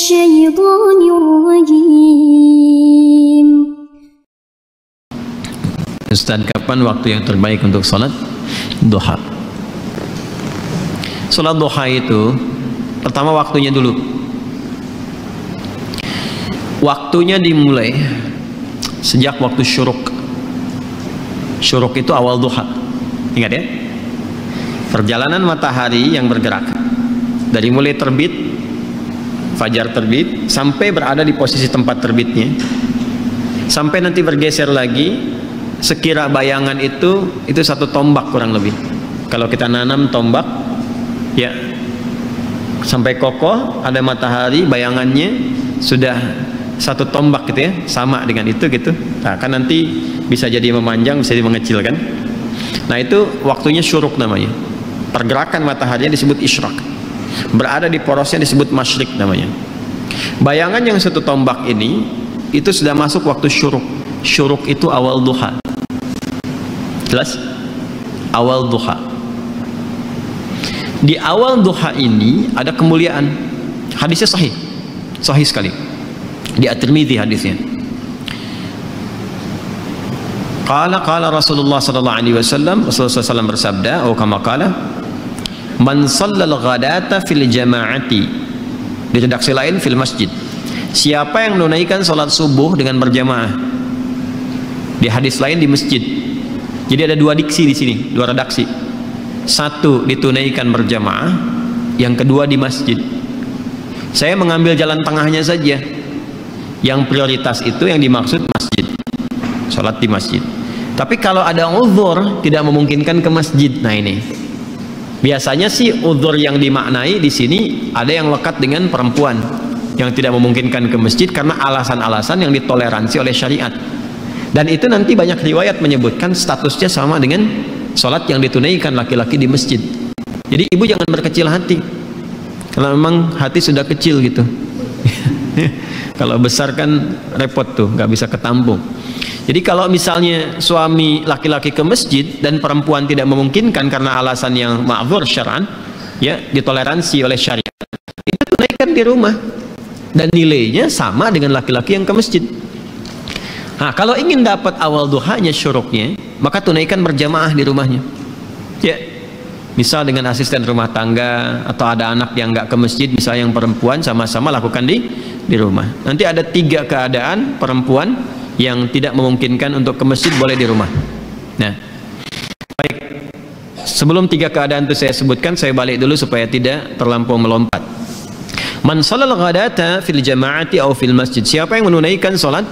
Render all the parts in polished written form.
الشيطان الرجيم. Ustaz, kapan waktu yang terbaik untuk salat duha? Salat duha itu pertama waktunya dulu. Waktunya dimulai sejak waktu syuruk. Syuruk itu awal duha. Ingat ya? Perjalanan matahari yang bergerak dari mulai terbit, fajar terbit, sampai berada di posisi tempat terbitnya, sampai nanti bergeser lagi. Sekira bayangan itu 1 tombak kurang lebih. Kalau kita nanam tombak, ya sampai kokoh ada matahari, bayangannya sudah 1 tombak gitu ya, sama dengan itu gitu. Nah, kan nanti bisa jadi memanjang, bisa jadi mengecil kan. Nah, itu waktunya syuruk namanya. Pergerakan mataharinya disebut isyraq. Berada di porosnya disebut masyrik namanya. Bayangan yang 1 tombak ini itu sudah masuk waktu syuruk. Syuruk itu awal duha. Jelas? Awal duha. Di awal duha ini ada kemuliaan. Hadisnya sahih. Sahih sekali. Di At-Tirmidzi hadisnya. Qala Rasulullah sallallahu alaihi wasallam, Rasulullah SAW bersabda, atau kama qala, man shallal ghadata fil jama'ati. Di redaksi lain fil masjid. Siapa yang menunaikan salat subuh dengan berjamaah. Di hadis lain di masjid. Jadi ada 2 diksi di sini, 2 redaksi. 1 ditunaikan berjamaah, yang kedua di masjid. Saya mengambil jalan tengahnya saja. Yang prioritas itu yang dimaksud masjid. Salat di masjid. Tapi kalau ada uzur tidak memungkinkan ke masjid, nah ini. Biasanya sih uzur yang dimaknai di sini ada yang lekat dengan perempuan yang tidak memungkinkan ke masjid karena alasan-alasan yang ditoleransi oleh syariat. Dan itu nanti banyak riwayat menyebutkan statusnya sama dengan sholat yang ditunaikan laki-laki di masjid. Jadi ibu jangan berkecil hati, karena memang hati sudah kecil gitu. Kalau besar kan repot tuh, nggak bisa ketampung. Jadi kalau misalnya suami laki-laki ke masjid dan perempuan tidak memungkinkan karena alasan yang ma'dzur syar'an, ya ditoleransi oleh syariat, itu tunaikan di rumah dan nilainya sama dengan laki-laki yang ke masjid. Nah, kalau ingin dapat awal duhanya syuruknya, maka tunaikan berjamaah di rumahnya. Ya, misal dengan asisten rumah tangga atau ada anak yang nggak ke masjid, misalnya yang perempuan, sama-sama lakukan di rumah. Nanti ada 3 keadaan perempuan yang tidak memungkinkan untuk ke masjid boleh di rumah. Nah, baik. Sebelum 3 keadaan itu saya sebutkan, saya balik dulu supaya tidak terlampau melompat. Man shalal ghadata fil jama'ati aw fil masjid. Siapa yang menunaikan salat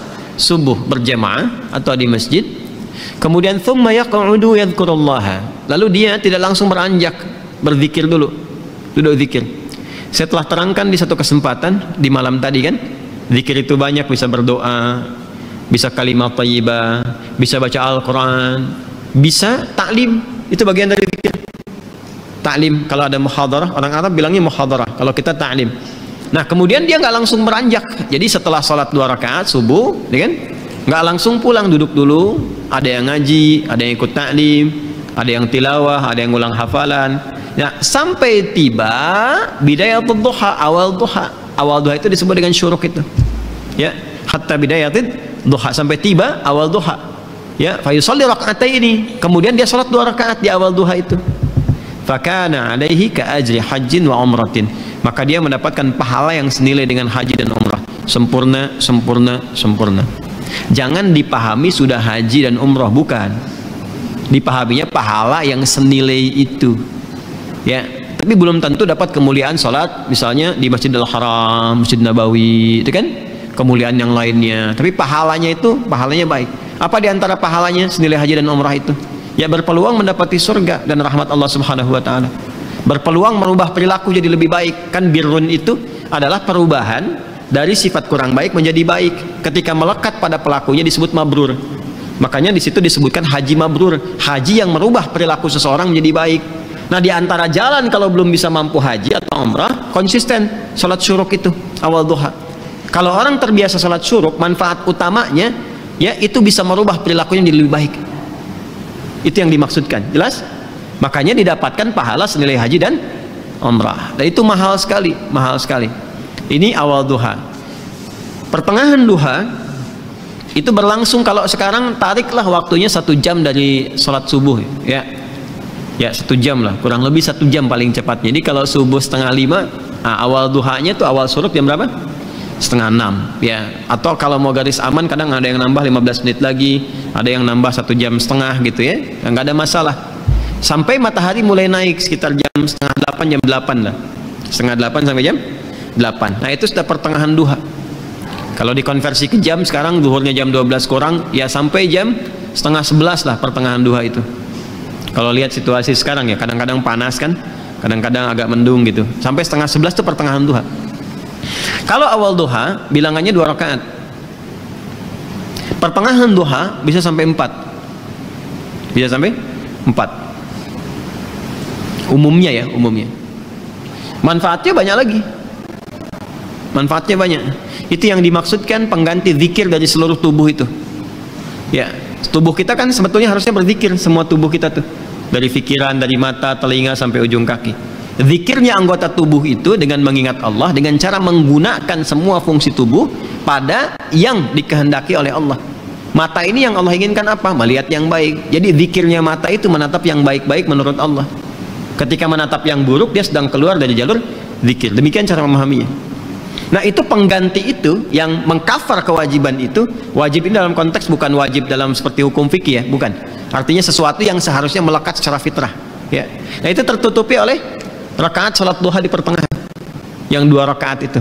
subuh berjamaah atau di masjid, kemudian thumma yaq'udu yadhkurullaha, lalu dia tidak langsung beranjak, berzikir dulu, duduk zikir. Saya telah terangkan di satu kesempatan di malam tadi kan, zikir itu banyak, bisa berdoa, bisa kalimat thayyibah, bisa baca Al-Quran, bisa taklim, itu bagian dari zikir. Taklim, kalau ada muhadarah, orang Arab bilangnya muhadarah, kalau kita taklim. Nah, kemudian dia nggak langsung beranjak. Jadi setelah sholat 2 rakaat subuh, ya kan? Nggak langsung pulang, duduk dulu. Ada yang ngaji, ada yang ikut taklim, ada yang tilawah, ada yang ulang hafalan. Nah, sampai tiba bidayatul duha, awal duha. Awal duha itu disebut dengan syuruk itu. Ya, hatta bidayatul duha, sampai tiba awal duha. Ya, fa yusalli raka'ataini. Kemudian dia sholat 2 rakaat di awal duha itu. Fakana alaihi ka ajri hajjin wa umratin. Maka dia mendapatkan pahala yang senilai dengan haji dan umrah. Sempurna, sempurna, sempurna. Jangan dipahami sudah haji dan umrah, bukan. Dipahaminya pahala yang senilai itu. Ya, tapi belum tentu dapat kemuliaan salat misalnya di Masjidil Haram, Masjid Nabawi, itu kan kemuliaan yang lainnya. Tapi pahalanya itu, pahalanya baik. Apa di antara pahalanya senilai haji dan umrah itu? Ya, berpeluang mendapati surga dan rahmat Allah Subhanahu wa taala. Berpeluang merubah perilaku jadi lebih baik. Kan birrun itu adalah perubahan dari sifat kurang baik menjadi baik. Ketika melekat pada pelakunya disebut mabrur. Makanya di situ disebutkan haji mabrur, haji yang merubah perilaku seseorang menjadi baik. Nah, di antara jalan kalau belum bisa mampu haji atau umrah, konsisten salat syuruk itu awal duha. Kalau orang terbiasa salat syuruk, manfaat utamanya ya itu bisa merubah perilakunya jadi lebih baik. Itu yang dimaksudkan. Jelas? Makanya didapatkan pahala senilai haji dan umrah. Dan itu mahal sekali, mahal sekali. Ini awal duha. Pertengahan duha itu berlangsung, kalau sekarang tariklah waktunya 1 jam dari sholat subuh, ya 1 jam lah, kurang lebih 1 jam paling cepat. Jadi kalau subuh 4:30, awal duhanya tuh awal surut jam berapa? 5:30, ya. Atau kalau mau garis aman kadang ada yang nambah 15 menit lagi, ada yang nambah 1,5 jam gitu ya, nggak ada masalah. Sampai matahari mulai naik sekitar jam 7:30, jam 8 lah, 7:30 sampai jam 8. Nah itu sudah pertengahan duha. Kalau dikonversi ke jam sekarang, zuhurnya jam 12 kurang, ya sampai jam 10:30 lah pertengahan duha itu. Kalau lihat situasi sekarang ya, kadang-kadang panas kan, kadang-kadang agak mendung gitu. Sampai 10:30 itu pertengahan duha. Kalau awal duha bilangannya 2 rakaat. Pertengahan duha bisa sampai 4. Bisa sampai 4. Umumnya ya, umumnya. Manfaatnya banyak lagi. Manfaatnya banyak. Itu yang dimaksudkan pengganti zikir dari seluruh tubuh itu. Ya, tubuh kita kan sebetulnya harusnya berzikir, semua tubuh kita tuh. Dari pikiran, dari mata, telinga sampai ujung kaki. Zikirnya anggota tubuh itu dengan mengingat Allah, dengan cara menggunakan semua fungsi tubuh pada yang dikehendaki oleh Allah. Mata ini yang Allah inginkan apa? Melihat yang baik. Jadi zikirnya mata itu menatap yang baik-baik menurut Allah. Ketika menatap yang buruk, dia sedang keluar dari jalur zikir. Demikian cara memahaminya. Nah itu pengganti itu yang mengcover kewajiban itu. Wajib ini dalam konteks bukan wajib dalam seperti hukum fikih ya, bukan. Artinya sesuatu yang seharusnya melekat secara fitrah ya. Nah itu tertutupi oleh rakaat sholat duha di pertengahan, yang 2 rakaat itu.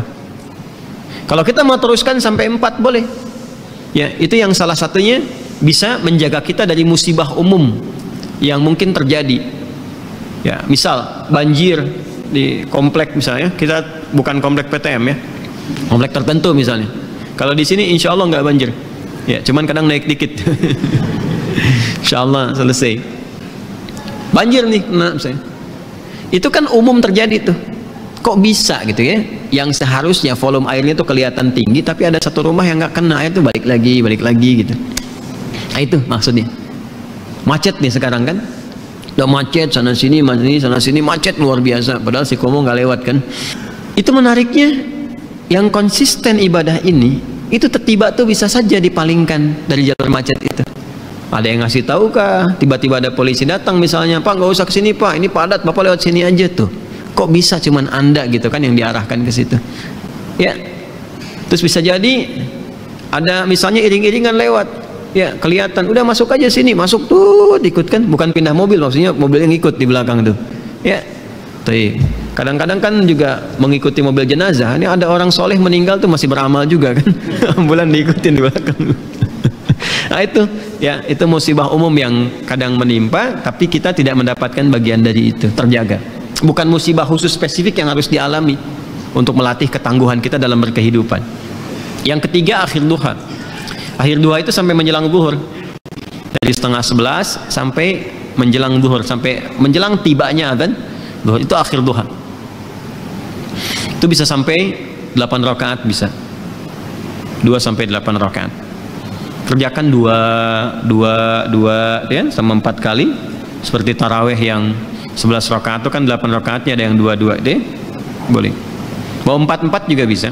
Kalau kita mau teruskan sampai 4 boleh ya. Itu yang salah satunya bisa menjaga kita dari musibah umum yang mungkin terjadi ya. Misal banjir di komplek misalnya, kita bukan komplek PTM ya, komplek tertentu misalnya. Kalau di sini insya Allah nggak banjir ya, cuman kadang naik dikit. Insya Allah selesai. Banjir nih, nah misalnya, itu kan umum terjadi tuh. Kok bisa gitu ya, yang seharusnya volume airnya tuh kelihatan tinggi, tapi ada satu rumah yang nggak kena, air tuh balik lagi gitu. Nah itu maksudnya. Macet nih sekarang kan, udah macet sana sini macet luar biasa, padahal si komo nggak lewat kan. Itu menariknya, yang konsisten ibadah ini itu tiba tuh bisa saja dipalingkan dari jalur macet itu. Ada yang ngasih tahu kah, tiba-tiba ada polisi datang misalnya, Pak nggak usah kesini Pak, ini padat, Bapak lewat sini aja tuh. Kok bisa cuman Anda gitu kan yang diarahkan ke situ ya. Terus bisa jadi ada misalnya iring-iringan lewat ya, kelihatan udah masuk aja sini, masuk tuh ikut kan, bukan pindah mobil, maksudnya mobil yang ikut di belakang tuh ya. Kadang-kadang kan juga mengikuti mobil jenazah. Ini ada orang soleh meninggal tuh masih beramal juga kan. Ambulan diikutin di belakang. Nah itu ya, itu musibah umum yang kadang menimpa, tapi kita tidak mendapatkan bagian dari itu, terjaga. Bukan musibah khusus spesifik yang harus dialami untuk melatih ketangguhan kita dalam berkehidupan. Yang ketiga, akhir duha. Akhir duha itu sampai menjelang zuhur, dari 10:30 sampai menjelang zuhur, sampai menjelang tibanya adzan zuhur, itu akhir duha. Itu bisa sampai 8 rakaat, bisa 2 sampai 8 rakaat. Kerjakan 2 ya, sama 4 kali. Seperti taraweh yang 11 rakaat itu kan 8 rakaatnya, ada yang 2 deh, boleh. Mau 4 juga bisa.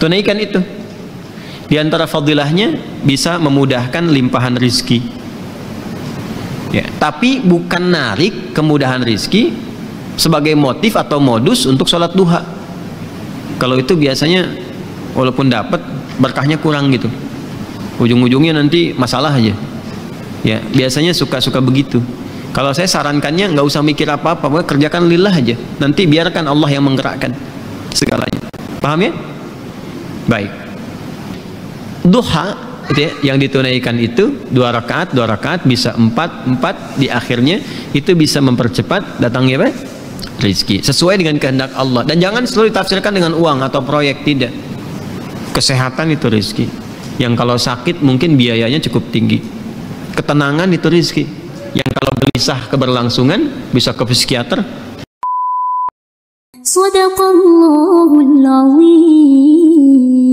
Tunaikan itu. Di antara fadilahnya bisa memudahkan limpahan rizki ya, tapi bukan narik kemudahan rizki sebagai motif atau modus untuk sholat duha. Kalau itu biasanya walaupun dapat, berkahnya kurang gitu, ujung-ujungnya nanti masalah aja ya. Biasanya suka begitu. Kalau saya sarankannya nggak usah mikir apa-apa, kerjakan lillah aja, nanti biarkan Allah yang menggerakkan segalanya. Paham ya? Baik. Duha itu ya, yang ditunaikan itu 2 rakaat bisa 4 di akhirnya, itu bisa mempercepat datangnya apa? Rizki sesuai dengan kehendak Allah. Dan jangan selalu ditafsirkan dengan uang atau proyek, tidak. Kesehatan itu rizki, yang kalau sakit mungkin biayanya cukup tinggi. Ketenangan itu rizki, yang kalau gelisah keberlangsungan bisa ke psikiater. Sadaqallahul Azim.